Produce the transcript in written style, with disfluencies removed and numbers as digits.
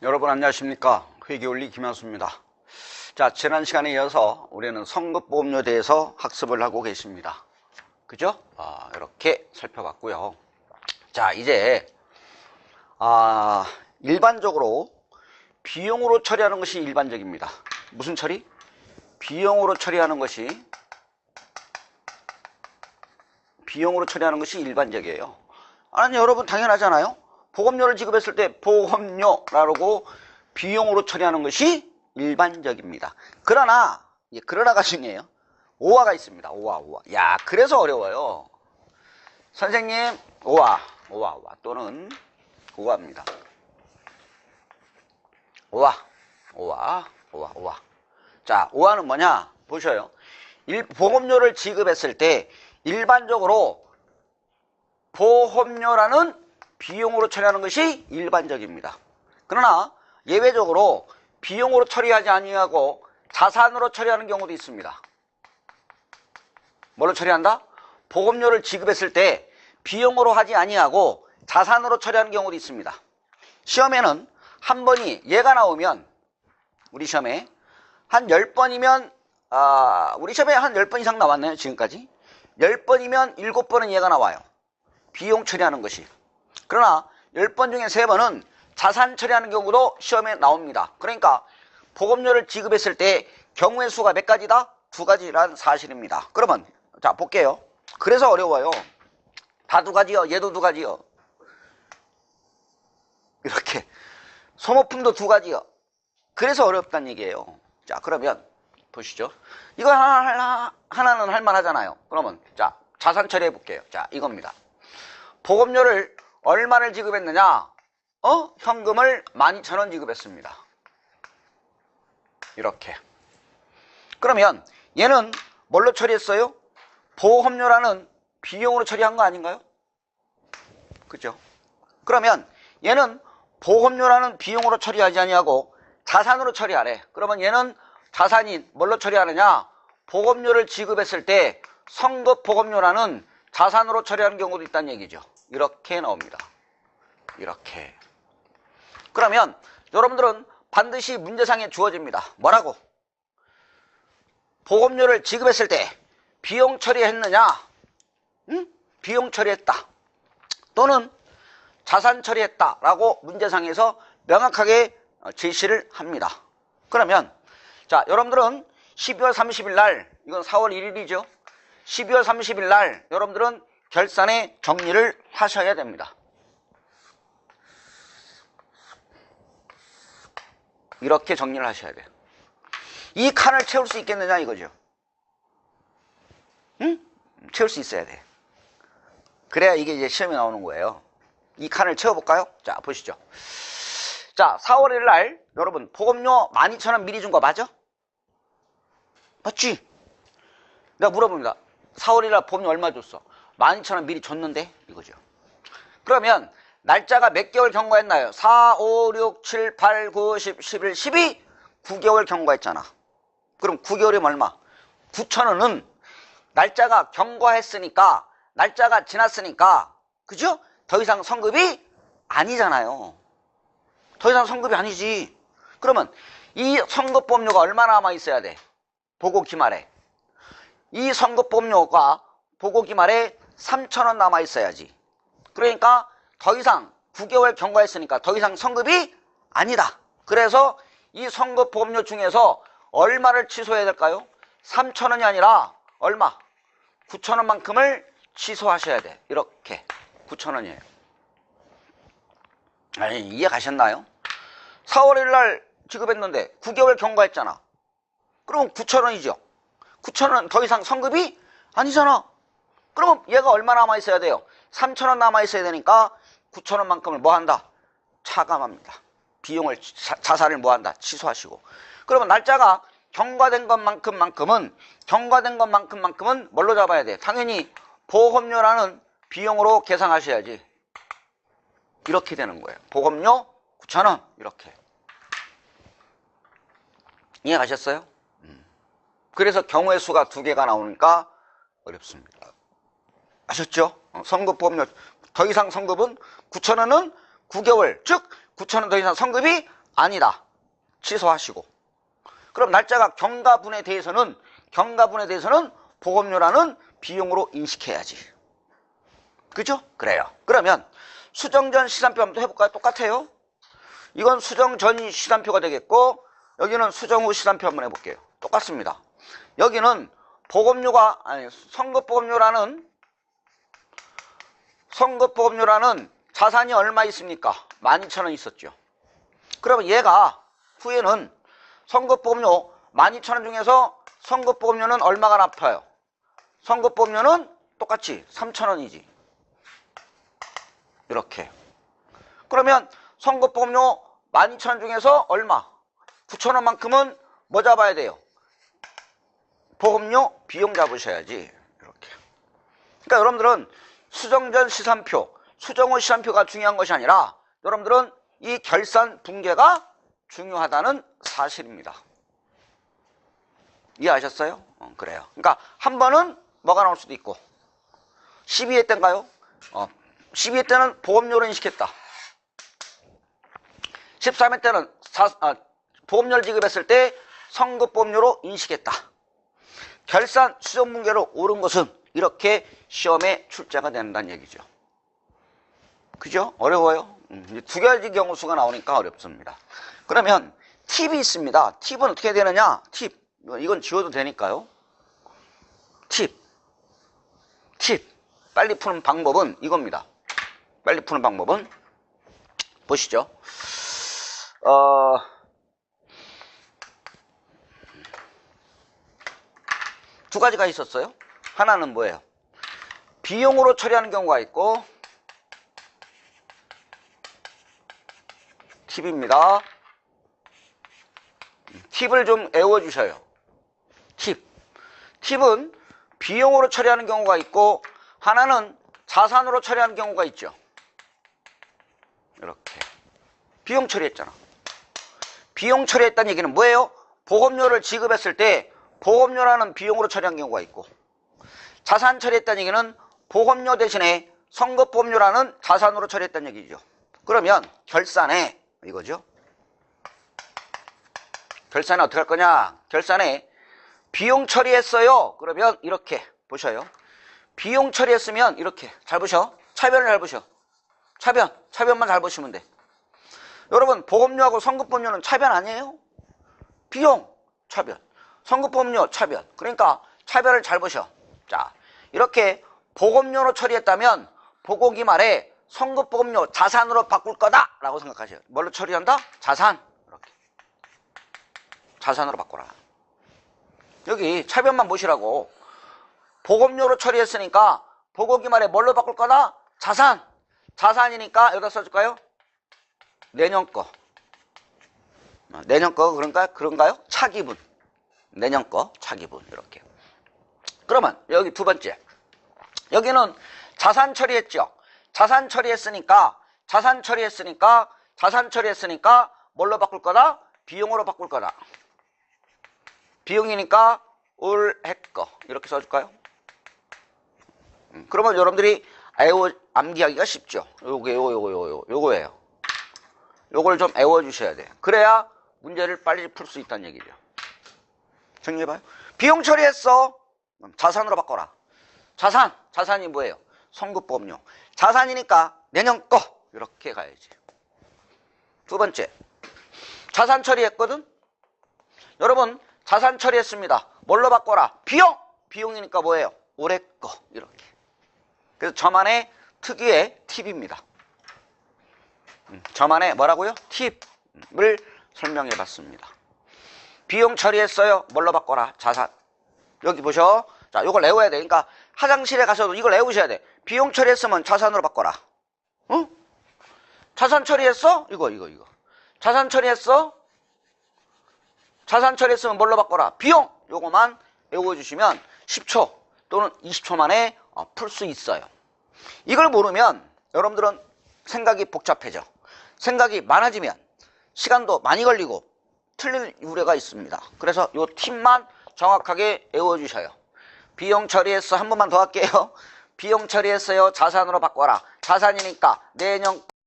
여러분 안녕하십니까? 회계원리 김현수입니다. 자, 지난 시간에 이어서 우리는 성급보험료에 대해서 학습을 하고 계십니다. 그죠? 이렇게 살펴봤고요. 자, 이제 일반적으로 비용으로 처리하는 것이 일반적입니다. 무슨 처리? 비용으로 처리하는 것이 일반적이에요. 아니, 여러분 당연하잖아요. 보험료를 지급했을 때 보험료라고 비용으로 처리하는 것이 일반적입니다. 그러나가 중요해요. 오화가 있습니다. 오화. 야, 그래서 어려워요. 선생님, 오화 또는 오화입니다. 오화. 자, 오화는 뭐냐? 보셔요. 보험료를 지급했을 때 일반적으로 보험료라는 비용으로 처리하는 것이 일반적입니다. 그러나 예외적으로 비용으로 처리하지 아니하고 자산으로 처리하는 경우도 있습니다. 뭘로 처리한다? 보험료를 지급했을 때 비용으로 하지 아니하고 자산으로 처리하는 경우도 있습니다. 시험에는 한 번이 얘가 나오면 우리 시험에 한 10번이면 우리 시험에 한 10번 이상 나왔네요. 지금까지 10번이면 7번은 얘가 나와요. 비용 처리하는 것이. 그러나 10번 중에 3번은 자산 처리하는 경우도 시험에 나옵니다. 그러니까 보험료를 지급했을 때 경우의 수가 몇 가지다? 2가지라는 사실입니다. 그러면 자 볼게요. 그래서 어려워요. 다 2가지요. 얘도 2가지요. 이렇게 소모품도 2가지요. 그래서 어렵다는 얘기예요. 자, 그러면 보시죠. 이거 하나는 할만하잖아요. 그러면 자, 자산 처리해 볼게요. 자, 이겁니다. 보험료를 얼마를 지급했느냐? 현금을 12,000원 지급했습니다. 이렇게. 그러면 얘는 뭘로 처리했어요? 보험료라는 비용으로 처리한 거 아닌가요? 그죠? 그러면 얘는 보험료라는 비용으로 처리하지 아니하고 자산으로 처리하래. 그러면 얘는 자산이 뭘로 처리하느냐? 보험료를 지급했을 때 성급보험료라는 자산으로 처리하는 경우도 있다는 얘기죠. 이렇게 나옵니다. 이렇게. 그러면 여러분들은 반드시 문제상에 주어집니다. 뭐라고? 보험료를 지급했을 때 비용 처리했느냐? 비용 처리했다. 또는 자산 처리했다. 라고 문제상에서 명확하게 제시를 합니다. 그러면 자, 여러분들은 12월 30일 날, 이건 4월 1일이죠. 12월 30일 날 여러분들은 결산에 정리를 하셔야 됩니다. 이렇게 정리를 하셔야 돼요. 이 칸을 채울 수 있겠느냐 이거죠. 채울 수 있어야 돼. 그래야 이게 이제 시험에 나오는 거예요. 이 칸을 채워볼까요? 자, 보시죠. 자, 4월 1일 날 여러분 보험료 12,000원 미리 준 거 맞아? 맞지? 내가 물어봅니다. 4월 1일 날 보험료 얼마 줬어? 12,000원 미리 줬는데? 이거죠. 그러면 날짜가 몇 개월 경과했나요? 4, 5, 6, 7, 8, 9, 10, 11, 12 9개월 경과했잖아. 그럼 9개월이면 얼마? 9,000원은 날짜가 경과했으니까, 날짜가 지났으니까, 그죠? 더 이상 성급이 아니잖아요. 더 이상 성급이 아니지. 그러면 이 성급보험료가 얼마나 남아 있어야 돼? 보고 기말에. 이 성급보험료가 보고 기말에 3,000원 남아 있어야지. 그러니까 더 이상 9개월 경과했으니까 더 이상 성급이 아니다. 그래서 이 성급보험료 중에서 얼마를 취소해야 될까요? 3,000원이 아니라 얼마? 9,000원만큼을 취소하셔야 돼. 이렇게 9,000원이에요. 아니, 이해 가셨나요? 4월 1일 날 지급했는데 9개월 경과했잖아. 그럼 9,000원이죠. 9,000원 더 이상 성급이 아니잖아. 그럼 얘가 얼마 남아 있어야 돼요? 3,000원 남아 있어야 되니까 9,000원만큼을 뭐 한다? 차감합니다. 비용을, 자산을 뭐 한다? 취소하시고. 그러면 날짜가 경과된 것만큼은 뭘로 잡아야 돼? 당연히 보험료라는 비용으로 계산하셔야지. 이렇게 되는 거예요. 보험료 9,000원 이렇게. 이해 가셨어요? 그래서 경우의 수가 2개가 나오니까 어렵습니다. 아셨죠? 성급보험료 더 이상 성급은 9,000원은 9개월, 즉 9,000원 더 이상 성급이 아니다. 취소하시고. 그럼 날짜가 경과분에 대해서는 보험료라는 비용으로 인식해야지. 그죠? 그래요. 그러면 수정전 시산표 한번 해볼까요? 똑같아요. 이건 수정전 시산표가 되겠고 여기는 수정후 시산표 한번 해볼게요. 똑같습니다. 여기는 선급보험료라는 자산이 얼마 있습니까? 12,000원 있었죠. 그러면 얘가 후에는 선급보험료 12,000원 중에서 선급보험료는 얼마가 납파요? 선급보험료는 똑같이 3,000원이지. 이렇게. 그러면 선급보험료 12,000원 중에서 얼마? 9,000원만큼은 뭐 잡아야 돼요? 보험료 비용 잡으셔야지. 이렇게. 그러니까 여러분들은 수정전 시산표, 수정후 시산표가 중요한 것이 아니라 여러분들은 이 결산 붕괴가 중요하다는 사실입니다. 이해하셨어요? 그래요. 그러니까 한 번은 뭐가 나올 수도 있고 12회 때인가요? 12회 때는 보험료를 인식했다. 13회 때는 보험료를 지급했을 때 선급보험료로 인식했다. 결산 수정분계로 옳은 것은 이렇게 시험에 출제가 된다는 얘기죠. 그죠? 어려워요? 두 가지 경우 수가 나오니까 어렵습니다. 그러면 팁이 있습니다. 팁은 어떻게 되느냐? 팁. 이건 지워도 되니까요. 팁. 빨리 푸는 방법은 이겁니다. 빨리 푸는 방법은 보시죠. 두 가지가 있었어요. 하나는 뭐예요? 비용으로 처리하는 경우가 있고 팁입니다. 팁을 좀 외워주셔요. 팁은 비용으로 처리하는 경우가 있고 하나는 자산으로 처리하는 경우가 있죠. 이렇게 비용 처리했잖아. 비용 처리했다는 얘기는 뭐예요? 보험료를 지급했을 때 보험료라는 비용으로 처리한 경우가 있고 자산 처리했다는 얘기는 보험료 대신에 선급보험료라는 자산으로 처리했다는 얘기죠. 그러면 결산에 이거죠. 결산에 어떻게 할 거냐? 결산에 비용 처리했어요. 그러면 이렇게 보셔요. 비용 처리했으면 이렇게 잘 보셔. 차변을 잘 보셔. 차변만 잘 보시면 돼. 여러분 보험료하고 선급보험료는 차변 아니에요? 비용 차변, 선급보험료 차변. 그러니까 차변을 잘 보셔. 자, 이렇게 보험료로 처리했다면 보고기 말에 선급보험료 자산으로 바꿀 거다 라고 생각하세요. 뭘로 처리한다? 자산. 이렇게 자산으로 바꿔라. 여기 차변만 보시라고. 보험료로 처리했으니까 보고기 말에 뭘로 바꿀 거다? 자산. 자산이니까 여기다 써줄까요? 내년 거. 내년 거 그런가요? 차기분. 내년 거 차기분. 이렇게. 그러면 여기 두 번째. 여기는 자산 처리했죠. 자산 처리했으니까 뭘로 바꿀 거다? 비용으로 바꿀 거다. 비용이니까 올해거 이렇게 써줄까요? 그러면 여러분들이 암기하기가 쉽죠. 요거예요. 요걸 좀 외워주셔야 돼요. 그래야 문제를 빨리 풀 수 있다는 얘기죠. 정리해봐요. 비용 처리했어. 자산으로 바꿔라. 자산이 뭐예요? 선급보험료. 자산이니까 내년 거 이렇게 가야지. 두 번째, 자산 처리했거든. 여러분 자산 처리했습니다. 뭘로 바꿔라? 비용이니까 뭐예요? 올해 거 이렇게. 그래서 저만의 특유의 팁입니다. 저만의 뭐라고요? 팁을 설명해 봤습니다. 비용 처리했어요. 뭘로 바꿔라? 자산. 여기 보셔. 자, 요걸 외워야 돼. 그러니까 화장실에 가서도 이걸 외우셔야 돼. 비용 처리했으면 자산으로 바꿔라. 응? 자산 처리했어? 이거. 자산 처리했어? 자산 처리했으면 뭘로 바꿔라? 비용! 요거만 외워주시면 10초 또는 20초 만에 풀 수 있어요. 이걸 모르면 여러분들은 생각이 복잡해져. 생각이 많아지면 시간도 많이 걸리고 틀릴 우려가 있습니다. 그래서 요 팁만 정확하게 외워주셔요. 비용 처리했어. 한 번만 더 할게요. 비용 처리했어요. 자산으로 바꿔라. 자산이니까 내년